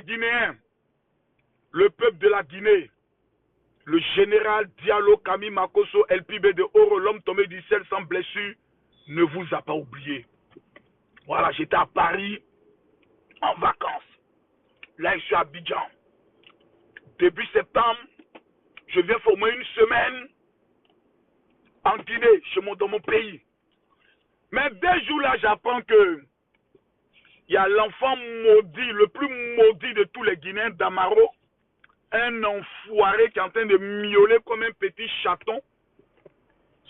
Guinéens, le peuple de la Guinée, le général Diallo Kami Makosso LPB de Oro, l'homme tombé du ciel sans blessure, ne vous a pas oublié. Voilà, j'étais à Paris en vacances. Là, je suis à Abidjan. Début septembre, je viens former une semaine en Guinée, dans mon pays. Mais 2 jours là, j'apprends que il y a l'enfant maudit, le plus maudit de tous les Guinéens, Damaro, un enfoiré qui est en train de miauler comme un petit chaton,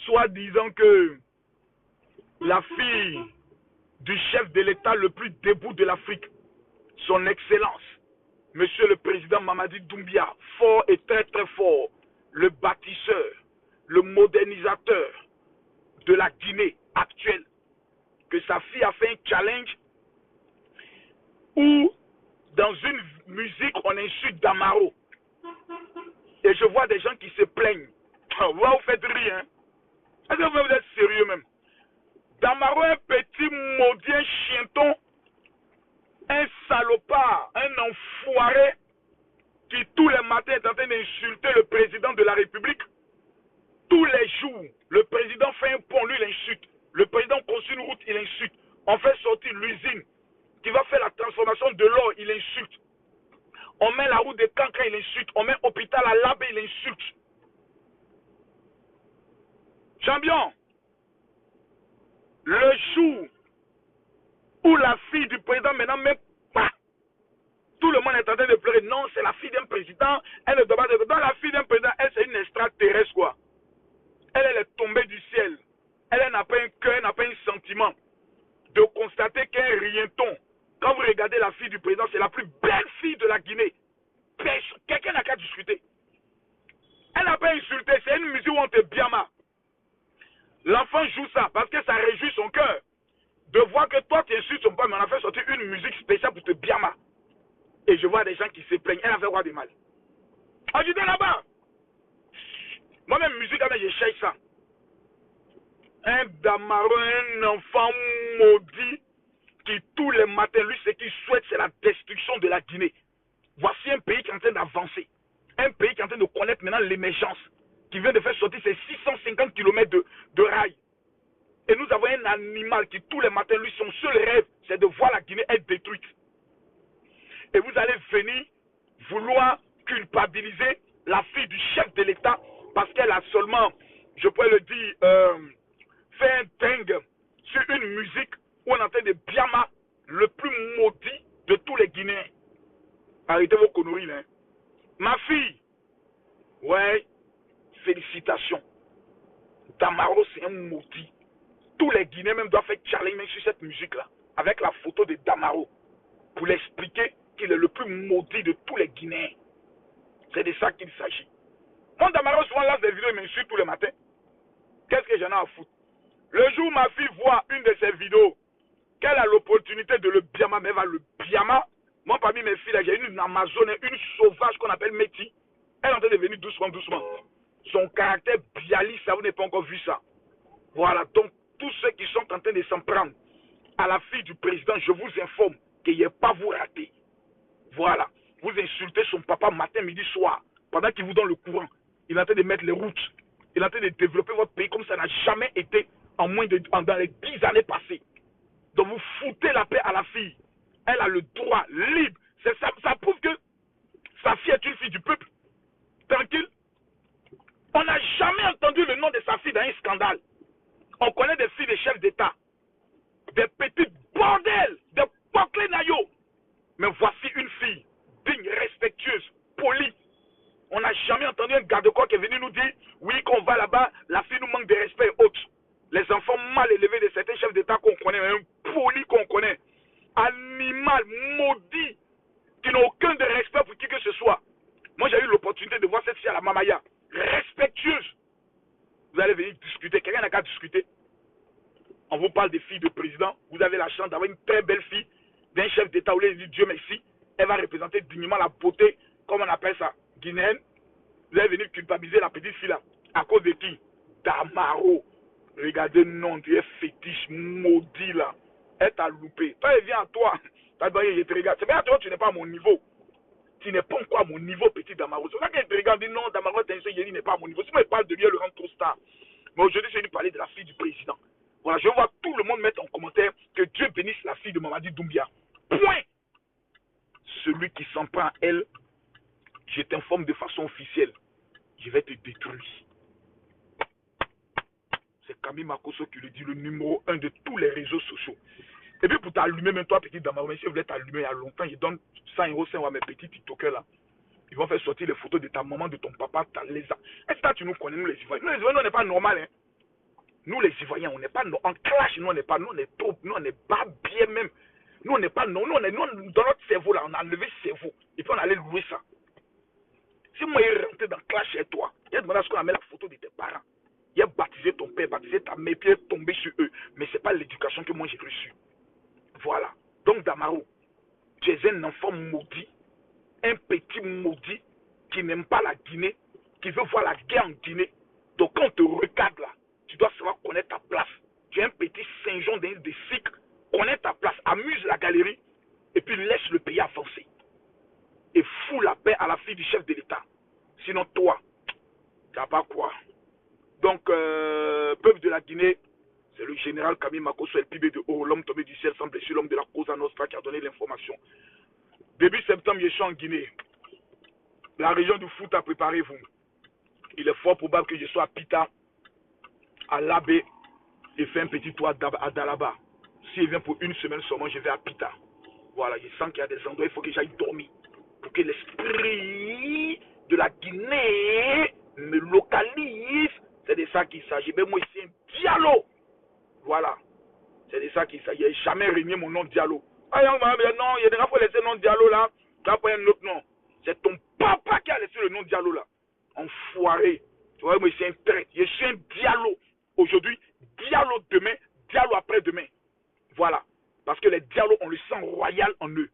soit disant que la fille du chef de l'État le plus debout de l'Afrique, son Excellence, Monsieur le Président Mamadi Doumbia, fort et très très fort, le bâtisseur, le modernisateur de la Guinée actuelle, que sa fille a fait un challenge où dans une musique on insulte Damaro. Et je vois des gens qui se plaignent. Vous faites rire, hein? Est-ce que vous êtes sérieux même? Damaro, un petit maudit, un chienton, un salopard, un enfoiré qui tous les matins est en train d'insulter le président de la République. Tous les jours, le président fait un pont, lui il insulte. Le président construit une route, il insulte. On fait sortir l'usine qui va faire la transformation de l'or, il insulte. On met la route de Cancra, il insulte. On met l'hôpital à Labé, il insulte. Champion, le jour où la fille du président maintenant même pas, tout le monde est en train de pleurer. Non, c'est la fille d'un président. Elle ne doit pas être. Dans la fille d'un président, elle c'est une extraterrestre quoi. Elle est tombée du ciel. Elle n'a pas un cœur, elle n'a pas un sentiment de constater qu'un rienton. Quand vous regardez la fille du président, c'est la plus belle fille de la Guinée. Quelqu'un n'a qu'à discuter. Elle n'a pas insulté, c'est une musique où on te biama. L'enfant joue ça parce que ça réjouit son cœur. De voir que toi tu insultes son père, mais on a fait sortir une musique spéciale pour te biama. Et je vois des gens qui se plaignent. Elle a fait quoi de mal? Ah, j'étais là-bas. Moi-même, musique, je cherche ça. Un Damaro, un enfant maudit qui tous les matins, lui, ce qu'il souhaite, c'est la destruction de la Guinée. Voici un pays qui est en train d'avancer. Un pays qui est en train de connaître maintenant l'émergence, qui vient de faire sortir ses 650 km de rails. Et nous avons un animal qui tous les matins, lui, son seul rêve, c'est de voir la Guinée être détruite. Et vous allez venir vouloir culpabiliser la fille du chef de l'État parce qu'elle a seulement, je pourrais le dire, fait un dingue sur une musique où on entend de Biama, le plus maudit de tous les Guinéens. Arrêtez vos conneries là. Ma fille, ouais, félicitations. Damaro, c'est un maudit. Tous les Guinéens même doivent faire challenge sur cette musique-là, avec la photo de Damaro, pour l'expliquer qu'il est le plus maudit de tous les Guinéens. C'est de ça qu'il s'agit. Mon Damaro souvent lance des vidéos et m'insulte tous les matins. Qu'est-ce que j'en ai à foutre? Le jour où ma fille voit une de ces vidéos, qu'elle a l'opportunité de le biama, mais elle va le biama. Moi, parmi mes filles, j'ai une Amazone, une sauvage qu'on appelle Métis. Elle est en train de venir doucement, doucement. Son caractère bialis, ça, vous n'avez pas encore vu ça. Voilà, donc tous ceux qui sont en train de s'en prendre à la fille du président, je vous informe qu'il n'y ait pas vous rater. Voilà, vous insultez son papa matin, midi, soir, pendant qu'il vous donne le courant. Il est en train de mettre les routes. Il est en train de développer votre pays comme ça n'a jamais été dans les 10 années passées. Donc vous foutez la paix à la fille. Elle a le droit libre. Ça prouve que sa fille est une fille du peuple. Tranquille. On n'a jamais entendu le nom de sa fille dans un scandale. On connaît des filles de chefs d'État. Des petites bordels. Des poclés naïos. Mais voici une fille digne, respectueuse, polie. On n'a jamais entendu un garde-corps qui est venu nous dire oui, qu'on va là-bas, la fille nous manque de respect et autres. Les enfants mal élevés de certains chefs d'État qu'on connaît, un poli qu'on connaît. Animal maudit qui n'a aucun de respect pour qui que ce soit. Moi, j'ai eu l'opportunité de voir cette fille à la Mamaya, respectueuse. Vous allez venir discuter, quelqu'un n'a qu'à discuter. On vous parle des filles de président, vous avez la chance d'avoir une très belle fille d'un chef d'État où il dit Dieu merci, elle va représenter dignement la beauté, comme on appelle ça, guinéenne. Vous allez venir culpabiliser la petite fille là, à cause de qui? Damaro. Regardez, non, tu es fétiche, maudit là. Elle t'a loupé. Toi, elle vient à toi. Je te regarde. C'est bien à toi, tu n'es pas à mon niveau. tu n'es pas encore à mon niveau, petit Damaro. C'est ça qu'il te regarde, dit non, Damaro, il n'est pas à mon niveau. Si moi, il parle de lui, il le rend trop star. Mais aujourd'hui, je vais lui parler de la fille du président. Voilà, je vois tout le monde mettre en commentaire que Dieu bénisse la fille de Mamadi Doumbia. Point. Celui qui s'en prend à elle, je t'informe de façon officielle. Je vais te détruire. C'est Camille Makosso qui le dit, le numéro 1 de tous les réseaux sociaux. Et puis pour t'allumer, même toi, petit Damaro, si vous voulez t'allumer il y a longtemps, je donne 100 € à mes petits TikTokers là. Ils vont faire sortir les photos de ta maman, de ton papa, ta lézard. Est-ce que tu nous connais, nous les Ivoiriens? Nous les Ivoiriens, on n'est pas normal, hein. Nous les Ivoiriens, on n'est pas en clash, nous on n'est pas, nous on est trop, nous on n'est pas bien même. Nous on n'est pas, non, nous on est, nous, dans notre cerveau là, on a enlevé ce cerveau. Et puis on allait louer ça. Si moi il rentré dans clash chez toi, il a demandé à ce qu'on a mis la photo de tes parents. Il a baptisé ton père, baptisé ta mère, puis il est tombé sur eux. Mais ce n'est pas l'éducation que moi j'ai reçue. Voilà. Donc Damaro, tu es un enfant maudit, un petit maudit qui n'aime pas la Guinée, qui veut voir la guerre en Guinée. Donc quand on te regarde là, tu dois savoir connaître ta place. Tu es un petit Saint-Jean des cycles, connais ta place, amuse la galerie, et puis laisse le pays avancer. Et fous la paix à la fille du chef de l'État. Sinon toi, tu n'as pas quoi. Donc, peuple de la Guinée, c'est le général Camille Makosso, El Pibé de Haut, l'homme tombé du ciel, sans blessure, l'homme de la Cosa Nostra qui a donné l'information. Début septembre, je suis en Guinée. La région du Fouta, préparez-vous. Il est fort probable que je sois à Pita, à Labé, et fait un petit tour à Dalaba. S'il vient pour une semaine seulement, je vais à Pita. Voilà, je sens qu'il y a des endroits, il faut que j'aille dormir. Pour que l'esprit de la Guinée me localise. C'est de ça qu'il s'agit. Mais moi, ici, un Diallo. Voilà. C'est de ça qu'il s'agit. Il n'a jamais régné mon nom Diallo. Ah non, il y a des gens qui ont laissé le nom Diallo là. Tu vas prendre un autre nom. C'est ton papa qui a laissé le nom Diallo là. Enfoiré. Tu vois, moi, c'est un traître. Je suis un Diallo. Aujourd'hui, Diallo demain, Diallo après-demain. Voilà. Parce que les Diallo ont le sang royal en eux.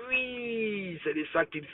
Oui, c'est de ça qu'ils